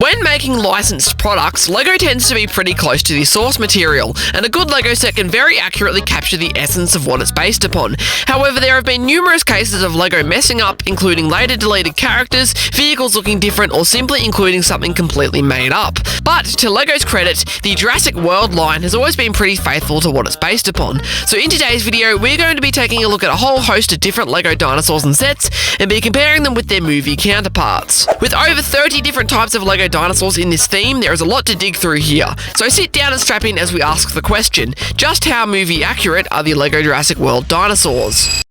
When making licensed products, LEGO tends to be pretty close to the source material, and a good LEGO set can very accurately capture the essence of what it's based upon. However, there have been numerous cases of LEGO messing up, including later deleted characters, vehicles looking different, or simply including something completely made up. But to LEGO's credit, the Jurassic World line has always been pretty faithful to what it's based upon. So in today's video, we're going to be taking a look at a whole host of different LEGO dinosaurs and sets, and be comparing them with their movie counterparts. With over 30 different types of LEGO dinosaurs in this theme, there is a lot to dig through here. So sit down and strap in as we ask the question, just how movie accurate are the LEGO Jurassic World dinosaurs?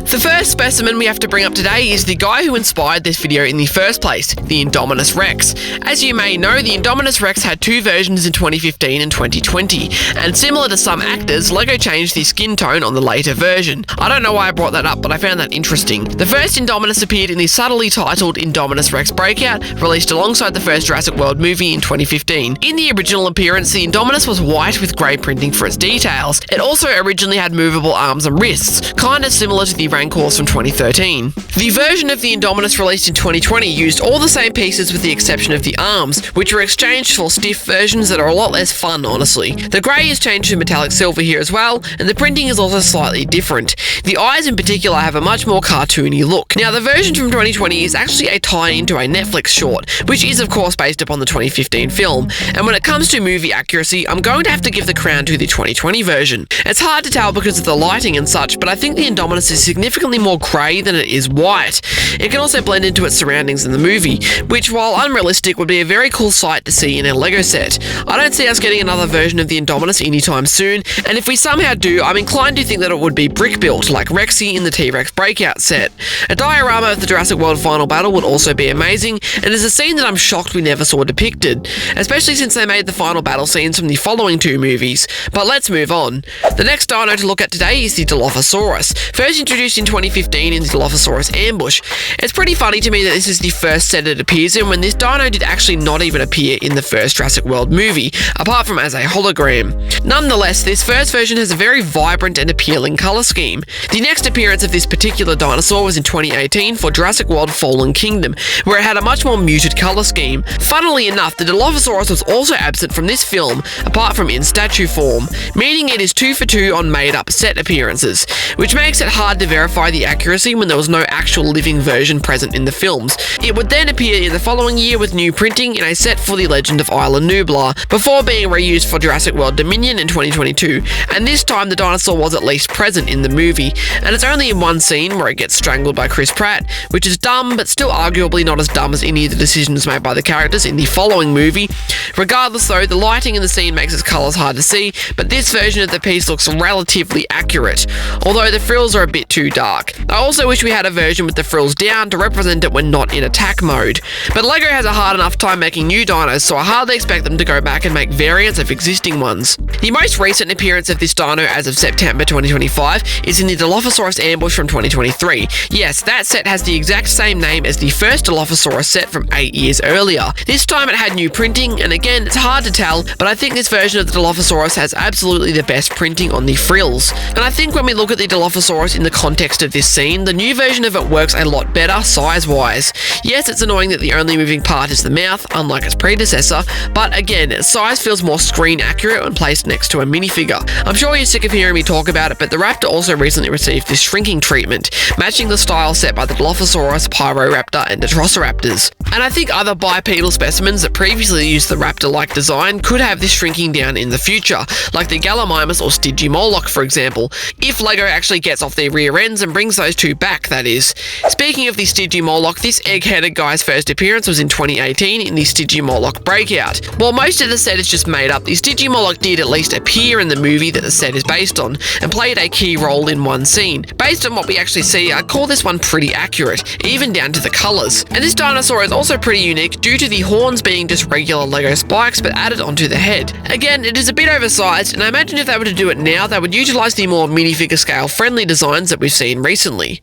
The first specimen we have to bring up today is the guy who inspired this video in the first place, the Indominus Rex. As you may know, the Indominus Rex had two versions in 2015 and 2020, and similar to some actors, LEGO changed the skin tone on the later version. I don't know why I brought that up, but I found that interesting. The first Indominus appeared in the subtly titled Indominus Rex Breakout, released alongside the first Jurassic World movie in 2015. In the original appearance, the Indominus was white with grey printing for its details. It also originally had movable arms and wrists, kinda similar to the Rancors from 2013. The version of the Indominus released in 2020 used all the same pieces with the exception of the arms, which were exchanged for stiff versions that are a lot less fun, honestly. The grey is changed to metallic silver here as well, and the printing is also slightly different. The eyes in particular have a much more cartoony look. Now, the version from 2020 is actually a tie-in to a Netflix short, which is of course based upon the 2015 film, and when it comes to movie accuracy, I'm going to have to give the crown to the 2020 version. It's hard to tell because of the lighting and such, but I think the Indominus is significantly more grey than it is white. It can also blend into its surroundings in the movie, which, while unrealistic, would be a very cool sight to see in a LEGO set. I don't see us getting another version of the Indominus anytime soon, and if we somehow do, I'm inclined to think that it would be brick-built, like Rexy in the T-Rex Breakout set. A diorama of the Jurassic World final battle would also be amazing, and is a scene that I'm shocked we never saw depicted, especially since they made the final battle scenes from the following two movies. But let's move on. The next dino to look at today is the Dilophosaurus, first introduced in 2015 in the Dilophosaurus ambush. It's pretty funny to me that this is the first set it appears in, when this dino did actually not even appear in the first Jurassic World movie, apart from as a hologram. Nonetheless, this first version has a very vibrant and appealing colour scheme. The next appearance of this particular dinosaur was in 2018 for Jurassic World Fallen Kingdom, where it had a much more muted colour scheme. Funnily enough, the Dilophosaurus was also absent from this film, apart from in statue form, meaning it is 2 for 2 on made-up set appearances, which makes it hard to verify the accuracy when there was no actual living version present in the films. It would then appear in the following year with new printing in a set for the Legend of Isla Nublar, before being reused for Jurassic World Dominion in 2022, and this time the dinosaur was at least present in the movie, and it's only in one scene where it gets strangled by Chris Pratt, which is dumb, but still arguably not as dumb as any of the decisions made by the characters in the following movie. Regardless though, the lighting in the scene makes its colours hard to see, but this version of the piece looks relatively accurate, although the frills are a bit too dark. I also wish we had a version with the frills down to represent it when not in attack mode. But LEGO has a hard enough time making new dinos, so I hardly expect them to go back and make variants of existing ones. The most recent appearance of this dino as of September 2025 is in the Dilophosaurus ambush from 2023. Yes, that set has the exact same name as the first Dilophosaurus set from 8 years earlier. This time it had new printing, and again, it's hard to tell, but I think this version of the Dilophosaurus has absolutely the best printing on the frills. And I think when we look at the Dilophosaurus in the context of this scene, the new version of it works a lot better size-wise. Yes, it's annoying that the only moving part is the mouth, unlike its predecessor, but again, its size feels more screen accurate when placed next to a minifigure. I'm sure you're sick of hearing me talk about it, but the Raptor also recently received this shrinking treatment, matching the style set by the Dilophosaurus, Raptor, and Velociraptors. And I think other bipedal specimens that previously used the Raptor-like design could have this shrinking down in the future, like the Gallimimus or Stygimoloch, for example, if LEGO actually gets off their rear ends and brings those two back, that is. Speaking of the Stygimoloch, this egg-headed guy's first appearance was in 2018 in the Stygimoloch Breakout. While most of the set is just made up, the Stygimoloch did at least appear in the movie that the set is based on, and played a key role in one scene. Based on what we actually see, I'd call this one pretty accurate, even down to the colours. And this dinosaur is also pretty unique due to the horns being just regular LEGO spikes but added onto the head. Again, it is a bit oversized, and I imagine if they were to do it now, they would utilise the more minifigure scale friendly designs that we've seen recently.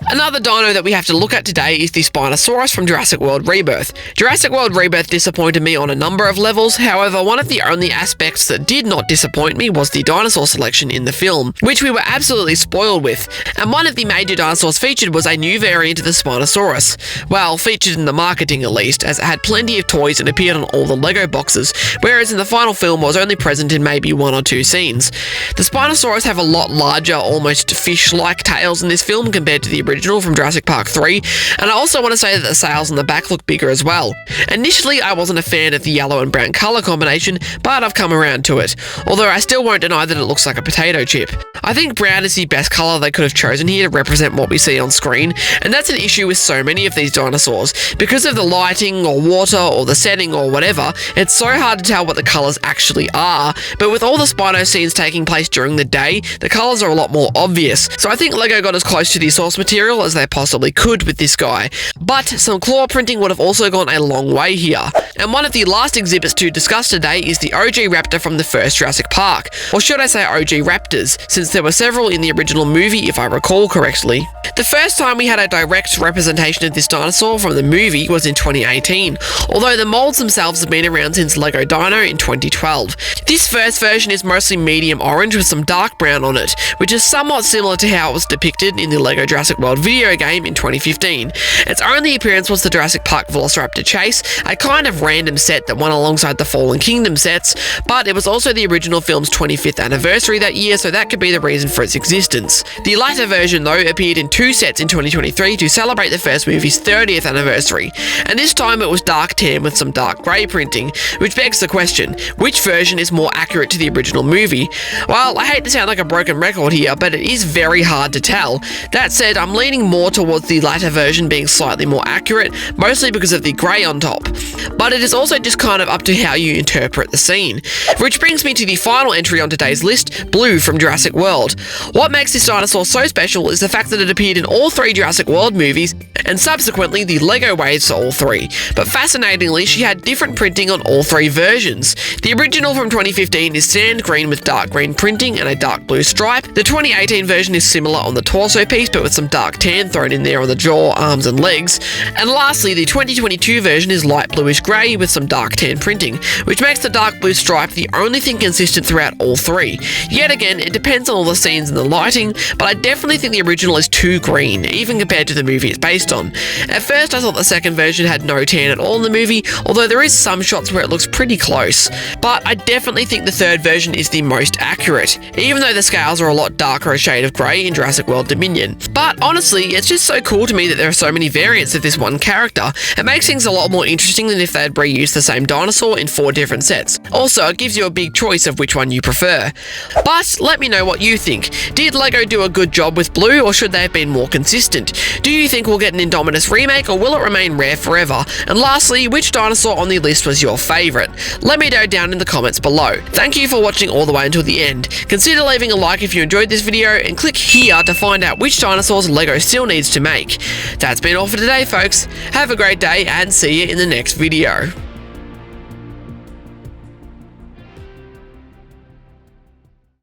Another dino that we have to look at today is the Spinosaurus from Jurassic World Rebirth. Jurassic World Rebirth disappointed me on a number of levels, however one of the only aspects that did not disappoint me was the dinosaur selection in the film, which we were absolutely spoiled with, and one of the major dinosaurs featured was a new variant of the Spinosaurus. Well, featured in the marketing at least, as it had plenty of toys and appeared on all the Lego boxes, whereas in the final film was only present in maybe 1 or 2 scenes. The Spinosaurus have a lot larger, almost fish-like tails in this film compared to the original from Jurassic Park 3, and I also want to say that the sails on the back look bigger as well. Initially, I wasn't a fan of the yellow and brown colour combination, but I've come around to it, although I still won't deny that it looks like a potato chip. I think brown is the best colour they could have chosen here to represent what we see on screen, and that's an issue with so many of these dinosaurs. Because of the lighting, or water, or the setting, or whatever, it's so hard to tell what the colours actually are, but with all the Spino scenes taking place during the day, the colours are a lot more obvious, so I think LEGO got as close to the source material as they possibly could with this guy. But some claw printing would have also gone a long way here. And one of the last exhibits to discuss today is the OG Raptor from the first Jurassic Park, or should I say OG Raptors, since there were several in the original movie if I recall correctly. The first time we had a direct representation of this dinosaur from the movie was in 2018, although the molds themselves have been around since LEGO Dino in 2012. This first version is mostly medium orange with some dark brown on it, which is somewhat similar to how it was depicted in the LEGO Jurassic World video game in 2015. Its only appearance was the Jurassic Park Velociraptor chase, a kind of random set that went alongside the Fallen Kingdom sets, but it was also the original film's 25th anniversary that year, so that could be the reason for its existence. The latter version, though, appeared in 2 sets in 2023 to celebrate the first movie's 30th anniversary, and this time it was dark tan with some dark grey printing, which begs the question, which version is more accurate to the original movie? Well, I hate to sound like a broken record here, but it is very hard to tell. That said, I'm leaning more towards the latter version being slightly more accurate, mostly because of the grey on top. But it is also just kind of up to how you interpret the scene. Which brings me to the final entry on today's list, Blue from Jurassic World. What makes this dinosaur so special is the fact that it appeared in all 3 Jurassic World movies, and subsequently the LEGO waves for all 3. But fascinatingly, she had different printing on all 3 versions. The original from 2015 is sand green with dark green printing and a dark blue stripe. The 2018 version is similar on the torso piece, but with some dark tan thrown in there on the jaw, arms and legs. And lastly, the 2022 version is light bluish grey with some dark tan printing, which makes the dark blue stripe the only thing consistent throughout all 3. Yet again, it depends on all the scenes and the lighting, but I definitely think the original is too green, even compared to the movie it's based on. At first I thought the second version had no tan at all in the movie, although there is some shots where it looks pretty close. But I definitely think the third version is the most accurate, even though the scales are a lot darker a shade of grey in Jurassic World Dominion. But honestly, it's just so cool to me that there are so many variants of this one character. It makes things a lot more interesting than if they had reused the same dinosaur in 4 different sets. Also, it gives you a big choice of which one you prefer. But let me know what you think. Did LEGO do a good job with Blue, or should they have been more consistent? Do you think we'll get an Indominus remake, or will it remain rare forever? And lastly, which dinosaur on the list was your favourite? Let me know down in the comments below. Thank you for watching all the way until the end. Consider leaving a like if you enjoyed this video, and click here to find out which dinosaurs LEGO still needs to make. That's been all for today, folks. Have a great day, and see you in the next video.